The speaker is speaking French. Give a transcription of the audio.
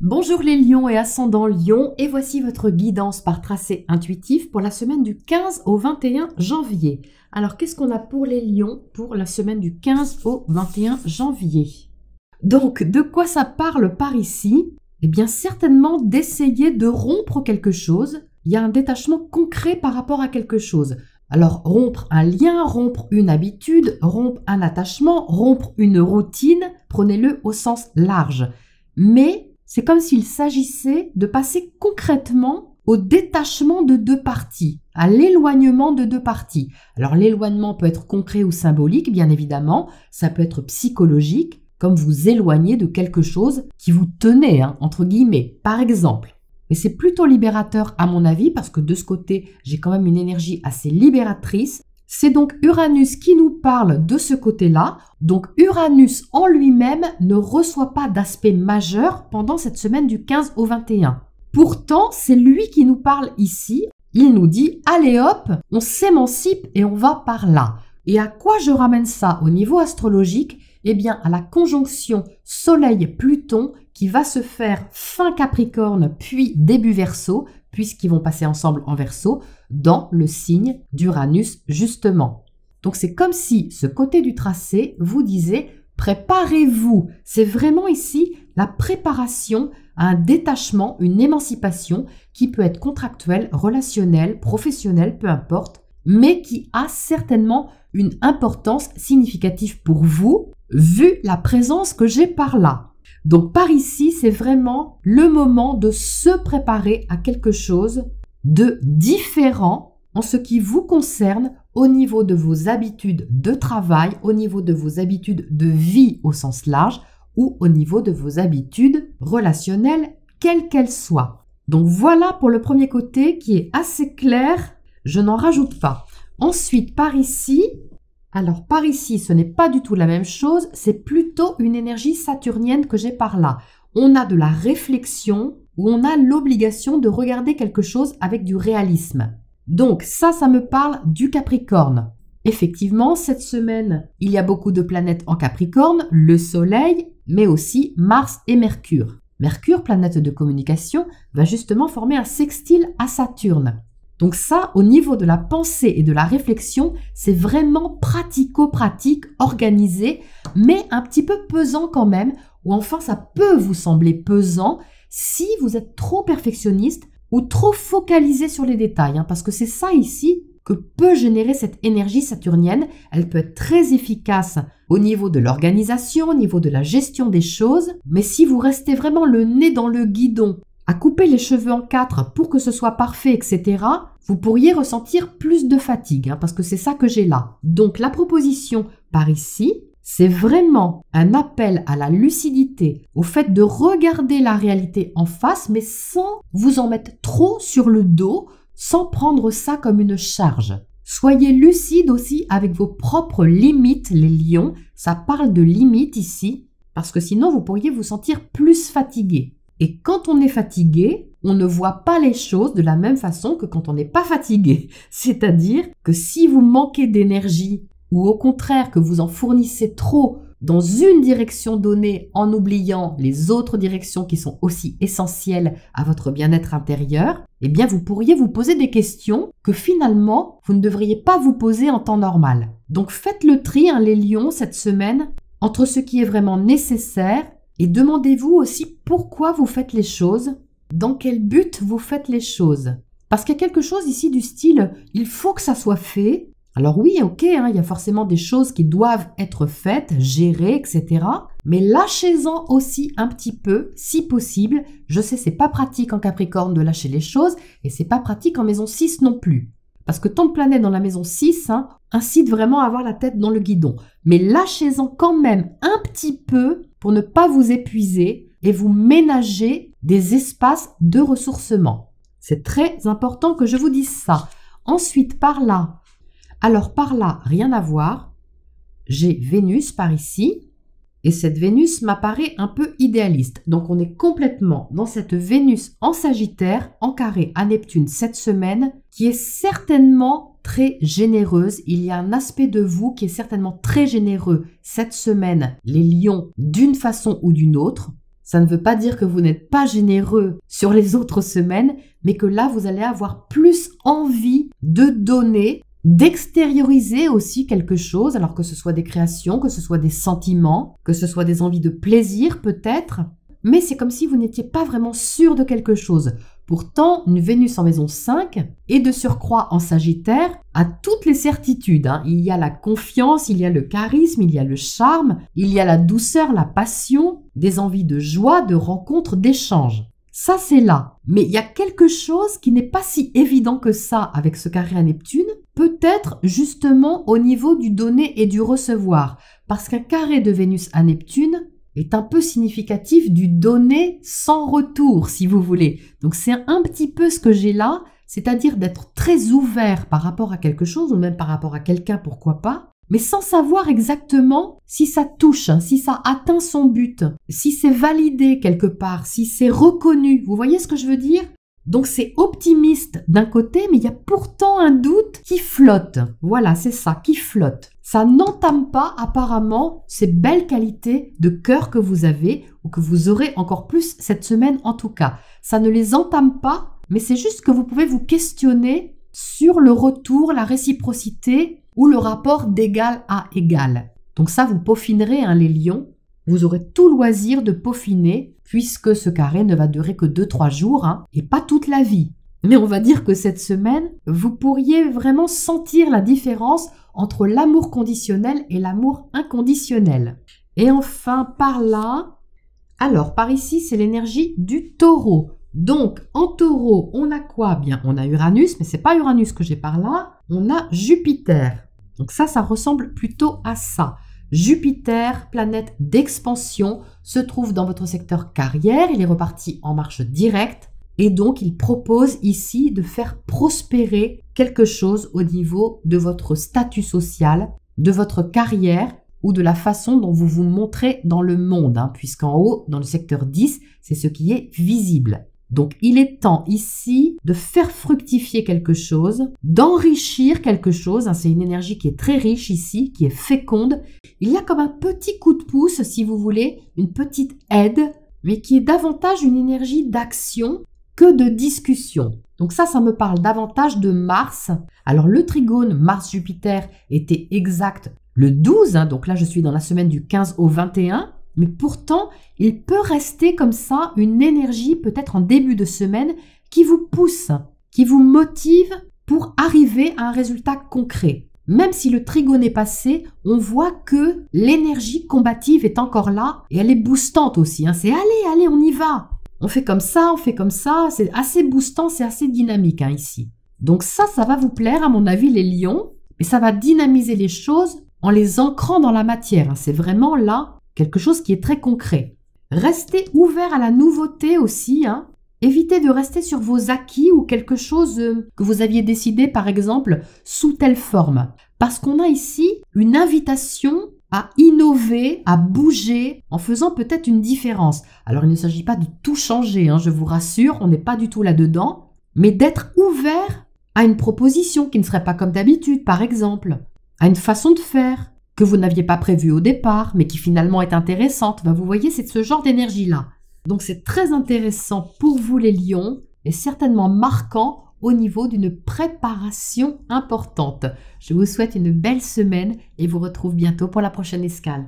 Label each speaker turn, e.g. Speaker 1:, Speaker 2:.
Speaker 1: Bonjour les lions et ascendants lion, et voici votre guidance par tracé intuitif pour la semaine du 15 au 21 janvier. Alors qu'est-ce qu'on a pour les lions pour la semaine du 15 au 21 janvier? Donc de quoi ça parle par ici? Eh bien certainement d'essayer de rompre quelque chose. Il y a un détachement concret par rapport à quelque chose. Alors rompre un lien, rompre une habitude, rompre un attachement, rompre une routine, prenez-le au sens large. Mais c'est comme s'il s'agissait de passer concrètement au détachement de deux parties, à l'éloignement de deux parties. Alors l'éloignement peut être concret ou symbolique, bien évidemment, ça peut être psychologique, comme vous éloigner de quelque chose qui vous tenait, entre guillemets, par exemple. Mais c'est plutôt libérateur à mon avis, parce que de ce côté, j'ai quand même une énergie assez libératrice. C'est donc Uranus qui nous parle de ce côté-là. Donc Uranus en lui-même ne reçoit pas d'aspect majeur pendant cette semaine du 15 au 21. Pourtant, c'est lui qui nous parle ici. Il nous dit « Allez hop, on s'émancipe et on va par là ». Et à quoi je ramène ça au niveau astrologique? Eh bien, à la conjonction Soleil-Pluton qui va se faire fin Capricorne puis début Verseau, puisqu'ils vont passer ensemble en Verseau, dans le signe d'Uranus justement. Donc c'est comme si ce côté du tracé vous disait « préparez-vous ». C'est vraiment ici la préparation à un détachement, une émancipation qui peut être contractuelle, relationnelle, professionnelle, peu importe, mais qui a certainement une importance significative pour vous, vu la présence que j'ai par là. Donc par ici, c'est vraiment le moment de se préparer à quelque chose de différent en ce qui vous concerne au niveau de vos habitudes de travail, au niveau de vos habitudes de vie au sens large ou au niveau de vos habitudes relationnelles, quelles qu'elles soient. Donc voilà pour le premier côté qui est assez clair, je n'en rajoute pas. Ensuite, par ici, alors par ici, ce n'est pas du tout la même chose, c'est plutôt une énergie saturnienne que j'ai par là. On a de la réflexion où on a l'obligation de regarder quelque chose avec du réalisme. Donc ça me parle du Capricorne. Effectivement, cette semaine, il y a beaucoup de planètes en Capricorne, le Soleil, mais aussi Mars et Mercure. Mercure, planète de communication, va justement former un sextile à Saturne. Donc ça, au niveau de la pensée et de la réflexion, c'est vraiment pratico-pratique, organisé, mais un petit peu pesant quand même, ou enfin ça peut vous sembler pesant si vous êtes trop perfectionniste ou trop focalisé sur les détails, parce que c'est ça ici que peut générer cette énergie saturnienne. Elle peut être très efficace au niveau de l'organisation, au niveau de la gestion des choses, mais si vous restez vraiment le nez dans le guidon, à couper les cheveux en quatre pour que ce soit parfait, etc., vous pourriez ressentir plus de fatigue, parce que c'est ça que j'ai là. Donc la proposition par ici, c'est vraiment un appel à la lucidité, au fait de regarder la réalité en face, mais sans vous en mettre trop sur le dos, sans prendre ça comme une charge. Soyez lucide aussi avec vos propres limites, les lions. Ça parle de limites ici, parce que sinon vous pourriez vous sentir plus fatigué. Et quand on est fatigué, on ne voit pas les choses de la même façon que quand on n'est pas fatigué. C'est-à-dire que si vous manquez d'énergie ou au contraire que vous en fournissez trop dans une direction donnée en oubliant les autres directions qui sont aussi essentielles à votre bien-être intérieur, eh bien vous pourriez vous poser des questions que finalement vous ne devriez pas vous poser en temps normal. Donc faites le tri, les lions, cette semaine, entre ce qui est vraiment nécessaire et demandez-vous aussi pourquoi vous faites les choses, dans quel but vous faites les choses. Parce qu'il y a quelque chose ici du style « il faut que ça soit fait ». Alors oui, ok, il y a forcément des choses qui doivent être faites, gérées, etc. Mais lâchez-en aussi un petit peu, si possible. Je sais, c'est pas pratique en Capricorne de lâcher les choses et c'est pas pratique en maison 6 non plus. Parce que tant de planètes dans la maison 6 incite vraiment à avoir la tête dans le guidon. Mais lâchez-en quand même un petit peu pour ne pas vous épuiser et vous ménager des espaces de ressourcement. C'est très important que je vous dise ça. Ensuite, par là, rien à voir. J'ai Vénus par ici. Et cette Vénus m'apparaît un peu idéaliste. Donc on est complètement dans cette Vénus en Sagittaire, en carré à Neptune cette semaine, qui est certainement très généreuse. Il y a un aspect de vous qui est certainement très généreux cette semaine, les lions, d'une façon ou d'une autre. Ça ne veut pas dire que vous n'êtes pas généreux sur les autres semaines, mais que là, vous allez avoir plus envie de donner, d'extérioriser aussi quelque chose, alors que ce soit des créations, que ce soit des sentiments, que ce soit des envies de plaisir peut-être, mais c'est comme si vous n'étiez pas vraiment sûr de quelque chose. Pourtant, une Vénus en maison 5 et de surcroît en Sagittaire a toutes les certitudes. Il y a la confiance, il y a le charisme, il y a le charme, il y a la douceur, la passion, des envies de joie, de rencontre, d'échange. Ça, c'est là. Mais il y a quelque chose qui n'est pas si évident que ça avec ce carré à Neptune, peut-être justement au niveau du donner et du recevoir. Parce qu'un carré de Vénus à Neptune est un peu significatif du donner sans retour, si vous voulez. Donc c'est un petit peu ce que j'ai là, c'est-à-dire d'être très ouvert par rapport à quelque chose, ou même par rapport à quelqu'un, pourquoi pas, mais sans savoir exactement si ça touche, si ça atteint son but, si c'est validé quelque part, si c'est reconnu. Vous voyez ce que je veux dire ? Donc c'est optimiste d'un côté, mais il y a pourtant un doute qui flotte. Voilà, c'est ça, qui flotte. Ça n'entame pas apparemment ces belles qualités de cœur que vous avez, ou que vous aurez encore plus cette semaine en tout cas. Ça ne les entame pas, mais c'est juste que vous pouvez vous questionner sur le retour, la réciprocité ou le rapport d'égal à égal. Donc ça, vous peaufinerez les lions. Vous aurez tout loisir de peaufiner puisque ce carré ne va durer que 2-3 jours et pas toute la vie. Mais on va dire que cette semaine, vous pourriez vraiment sentir la différence entre l'amour conditionnel et l'amour inconditionnel. Et enfin, par là, alors par ici, c'est l'énergie du taureau. Donc, en taureau, on a quoi ? Bien, on a Uranus, mais c'est pas Uranus que j'ai par là. On a Jupiter. Donc ça ressemble plutôt à ça. Jupiter, planète d'expansion, se trouve dans votre secteur carrière. Il est reparti en marche directe. Et donc, il propose ici de faire prospérer quelque chose au niveau de votre statut social, de votre carrière ou de la façon dont vous vous montrez dans le monde, puisqu'en haut, dans le secteur 10, c'est ce qui est visible. Donc, il est temps ici de faire fructifier quelque chose, d'enrichir quelque chose. C'est une énergie qui est très riche ici, qui est féconde. Il y a comme un petit coup de pouce, si vous voulez, une petite aide, mais qui est davantage une énergie d'action que de discussion. Donc ça me parle davantage de Mars. Alors, le trigone Mars-Jupiter était exact le 12, donc là, je suis dans la semaine du 15 au 21. Mais pourtant, il peut rester comme ça une énergie peut-être en début de semaine qui vous pousse, qui vous motive pour arriver à un résultat concret. Même si le trigone est passé, on voit que l'énergie combative est encore là et elle est boostante aussi. C'est allez, on y va. On fait comme ça, c'est assez boostant, c'est assez dynamique ici. Donc ça va vous plaire à mon avis les lions, mais ça va dynamiser les choses en les ancrant dans la matière. C'est vraiment là quelque chose qui est très concret. Restez ouvert à la nouveauté aussi. Évitez de rester sur vos acquis ou quelque chose que vous aviez décidé, par exemple, sous telle forme. Parce qu'on a ici une invitation à innover, à bouger, en faisant peut-être une différence. Alors, il ne s'agit pas de tout changer, je vous rassure, on n'est pas du tout là-dedans, mais d'être ouvert à une proposition qui ne serait pas comme d'habitude, par exemple, à une façon de faire que vous n'aviez pas prévu au départ, mais qui finalement est intéressante. Vous voyez, c'est ce genre d'énergie-là. Donc c'est très intéressant pour vous les lions, et certainement marquant au niveau d'une préparation importante. Je vous souhaite une belle semaine et vous retrouve bientôt pour la prochaine escale.